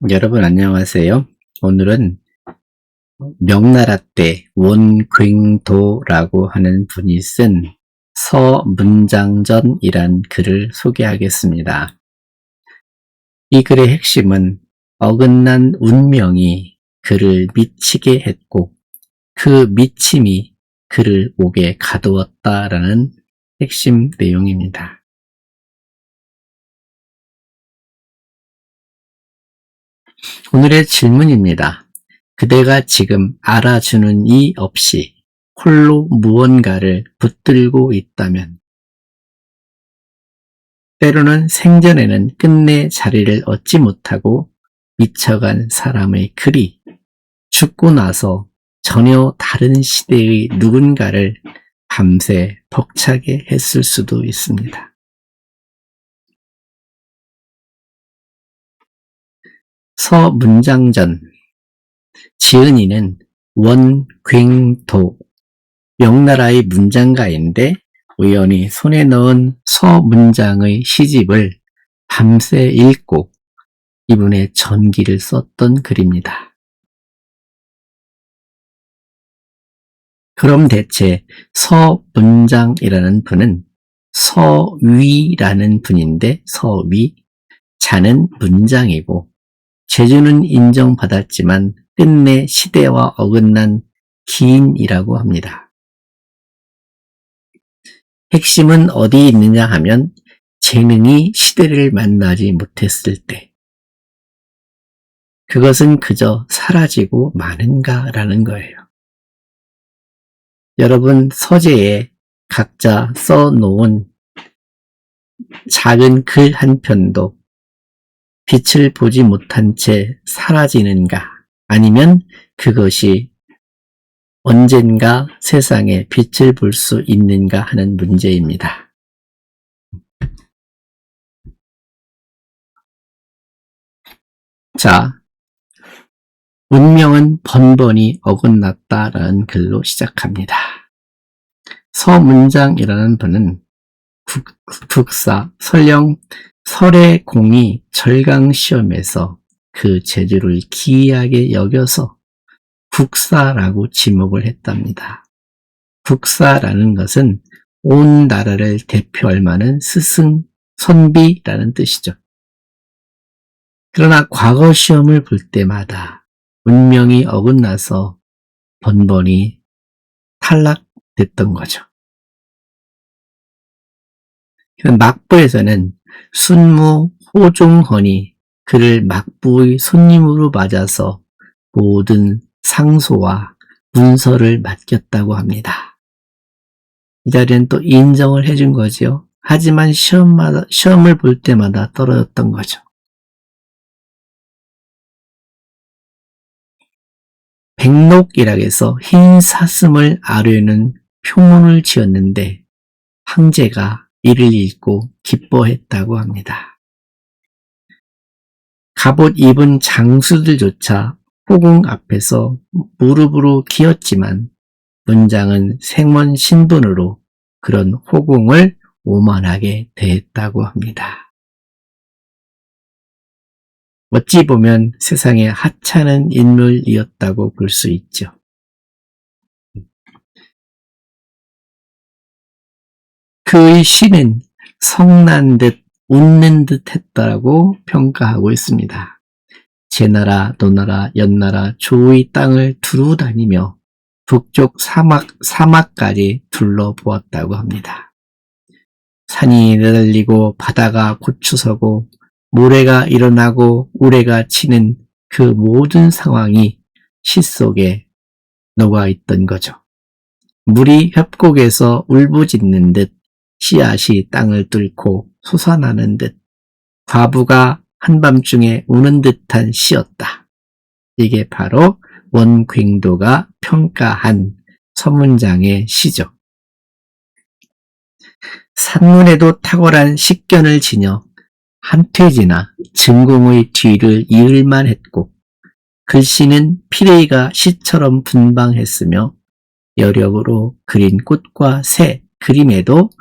여러분 안녕하세요. 오늘은 명나라 때 원궤도라고 하는 분이 쓴 서문장전이란 글을 소개하겠습니다. 이 글의 핵심은 어긋난 운명이 그를 미치게 했고 그 미침이 그를 옥에 가두었다라는 핵심 내용입니다. 오늘의 질문입니다. 그대가 지금 알아주는 이 없이 홀로 무언가를 붙들고 있다면 때로는 생전에는 끝내 자리를 얻지 못하고 미쳐간 사람의 글이 죽고 나서 전혀 다른 시대의 누군가를 밤새 벅차게 했을 수도 있습니다. 서문장전 지은 이는 원궤도 명나라의 문장가인데 우연히 손에 넣은 서문장의 시집을 밤새 읽고 이분의 전기를 썼던 글입니다. 그럼 대체 서문장이라는 분은 서위라는 분인데 서위, 자는 문장이고 재주는 인정받았지만 끝내 시대와 어긋난 기인이라고 합니다. 핵심은 어디 있느냐 하면 재능이 시대를 만나지 못했을 때 그것은 그저 사라지고 마는가라는 거예요. 여러분 서재에 각자 써놓은 작은 글 한 편도 빛을 보지 못한 채 사라지는가 아니면 그것이 언젠가 세상에 빛을 볼 수 있는가 하는 문제입니다. 자, 운명은 번번이 어긋났다라는 글로 시작합니다. 서문장이라는 분은 국사, 설령 설해공이 절강시험에서 그 재주를 기이하게 여겨서 국사라고 지목을 했답니다. 국사라는 것은 온 나라를 대표할 만한 스승, 선비라는 뜻이죠. 그러나 과거 시험을 볼 때마다 운명이 어긋나서 번번이 탈락됐던 거죠. 막부에서는 순무 호종헌이 그를 막부의 손님으로 맞아서 모든 상소와 문서를 맡겼다고 합니다. 이 자리는 또 인정을 해준 거죠. 하지만 시험을 볼 때마다 떨어졌던 거죠. 백록이라고 해서 흰 사슴을 아뢰는 표문을 지었는데 황제가 이를 읽고 기뻐했다고 합니다. 갑옷 입은 장수들조차 호궁 앞에서 무릎으로 기었지만 문장은 생원 신분으로 그런 호궁을 오만하게 대했다고 합니다. 어찌 보면 세상에 하찮은 인물이었다고 볼 수 있죠. 그의 시는 성난 듯 웃는 듯 했다고 평가하고 있습니다. 제나라, 노나라, 연나라, 조의 땅을 두루 다니며 북쪽 사막까지 둘러보았다고 합니다. 산이 내달리고 바다가 고추서고 모래가 일어나고 우레가 치는 그 모든 상황이 시 속에 녹아있던 거죠. 물이 협곡에서 울부짖는 듯 씨앗이 땅을 뚫고 솟아나는 듯 과부가 한밤중에 우는 듯한 시였다. 이게 바로 원궤도가 평가한 서문장의 시죠. 산문에도 탁월한 식견을 지녀 한퇴지나 증공의 뒤를 이을만 했고 글씨는 피레이가 시처럼 분방했으며 여력으로 그린 꽃과 새, 그림에도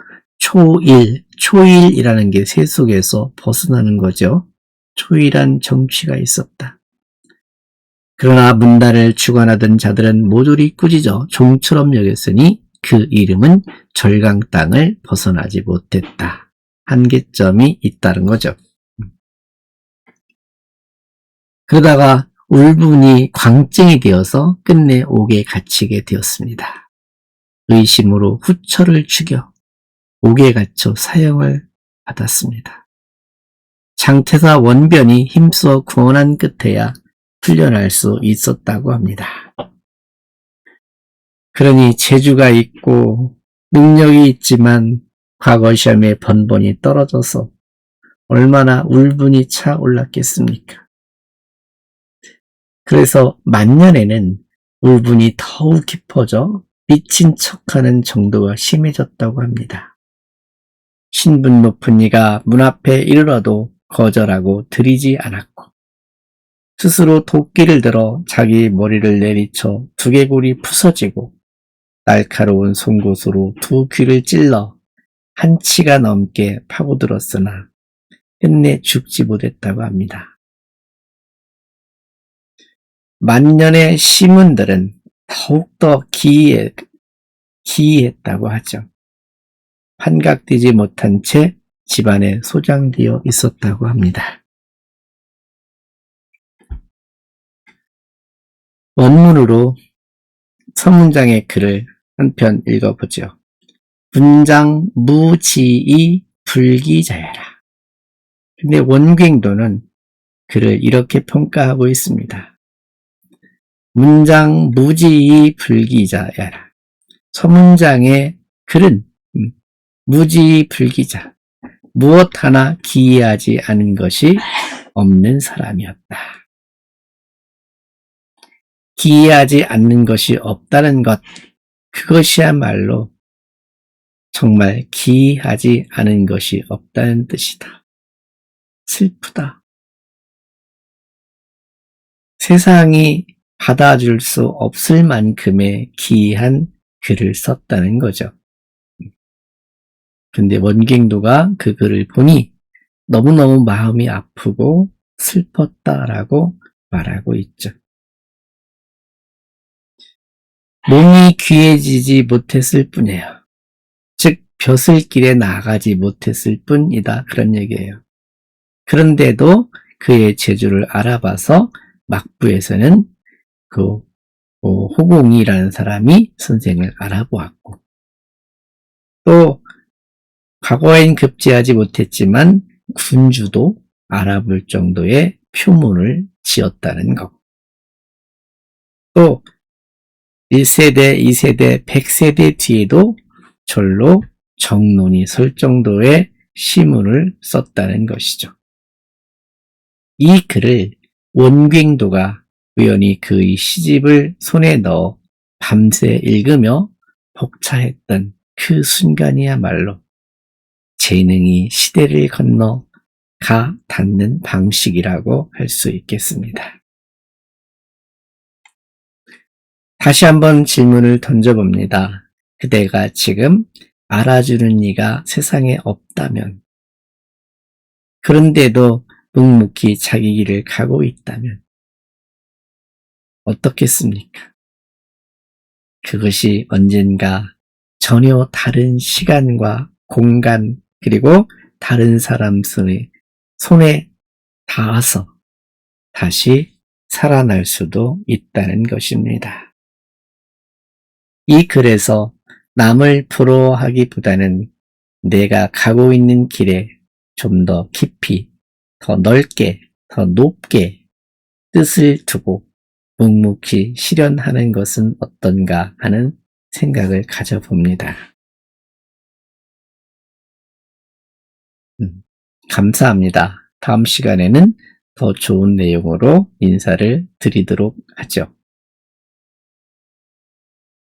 초일이라는 게 새 속에서 벗어나는 거죠. 초일한 정취가 있었다. 그러나 문단을 주관하던 자들은 모조리 꾸짖어 종처럼 여겼으니 그 이름은 절강 땅을 벗어나지 못했다. 한계점이 있다는 거죠. 그러다가 울분이 광증이 되어서 끝내 옥에 갇히게 되었습니다. 의심으로 후처를 죽여 옥에 갇혀 사형을 받았습니다. 장태사 원변이 힘써 구원한 끝에야 풀려날 수 있었다고 합니다. 그러니 재주가 있고 능력이 있지만 과거 시험에 번번이 떨어져서 얼마나 울분이 차올랐겠습니까? 그래서 만년에는 울분이 더욱 깊어져 미친 척하는 정도가 심해졌다고 합니다. 신분 높은 이가 문 앞에 이르러도 거절하고 들이지 않았고 스스로 도끼를 들어 자기 머리를 내리쳐 두개골이 부서지고 날카로운 송곳으로 두 귀를 찔러 한 치가 넘게 파고들었으나 끝내 죽지 못했다고 합니다. 만년의 시문들은 더욱더 기이했다고 하죠. 환각되지 못한 채 집안에 소장되어 있었다고 합니다. 원문으로 서문장의 글을 한 편 읽어보죠. 문장 무지이 불기자야라. 근데 원갱도는 글을 이렇게 평가하고 있습니다. 문장 무지이 불기자야라. 서문장의 글은 무지이 불기자, 무엇 하나 기이하지 않은 것이 없는 사람이었다. 기이하지 않는 것이 없다는 것, 그것이야말로 정말 기이하지 않은 것이 없다는 뜻이다. 슬프다. 세상이 받아줄 수 없을 만큼의 기이한 글을 썼다는 거죠. 근데 원갱도가 그 글을 보니 너무너무 마음이 아프고 슬펐다라고 말하고 있죠. 몸이 귀해지지 못했을 뿐이에요. 즉 벼슬길에 나가지 못했을 뿐이다, 그런 얘기예요. 그런데도 그의 재주를 알아봐서 막부에서는 그 호공이라는 사람이 선생을 알아보았고, 또 과거엔 급제하지 못했지만 군주도 알아볼 정도의 표문을 지었다는 것. 또 1세대, 2세대, 100세대 뒤에도 절로 정론이 설 정도의 시문을 썼다는 것이죠. 이 글을 원갱도가 우연히 그의 시집을 손에 넣어 밤새 읽으며 복차했던 그 순간이야말로 재능이 시대를 건너 가 닿는 방식이라고 할 수 있겠습니다. 다시 한번 질문을 던져봅니다. 그대가 지금 알아주는 이가 세상에 없다면, 그런데도 묵묵히 자기 길을 가고 있다면 어떻겠습니까? 그것이 언젠가 전혀 다른 시간과 공간, 그리고 다른 사람 손에 닿아서 다시 살아날 수도 있다는 것입니다. 이 글에서 남을 부러워하기보다는 내가 가고 있는 길에 좀 더 깊이, 더 넓게, 더 높게 뜻을 두고 묵묵히 실현하는 것은 어떤가 하는 생각을 가져봅니다. 감사합니다. 다음 시간에는 더 좋은 내용으로 인사를 드리도록 하죠.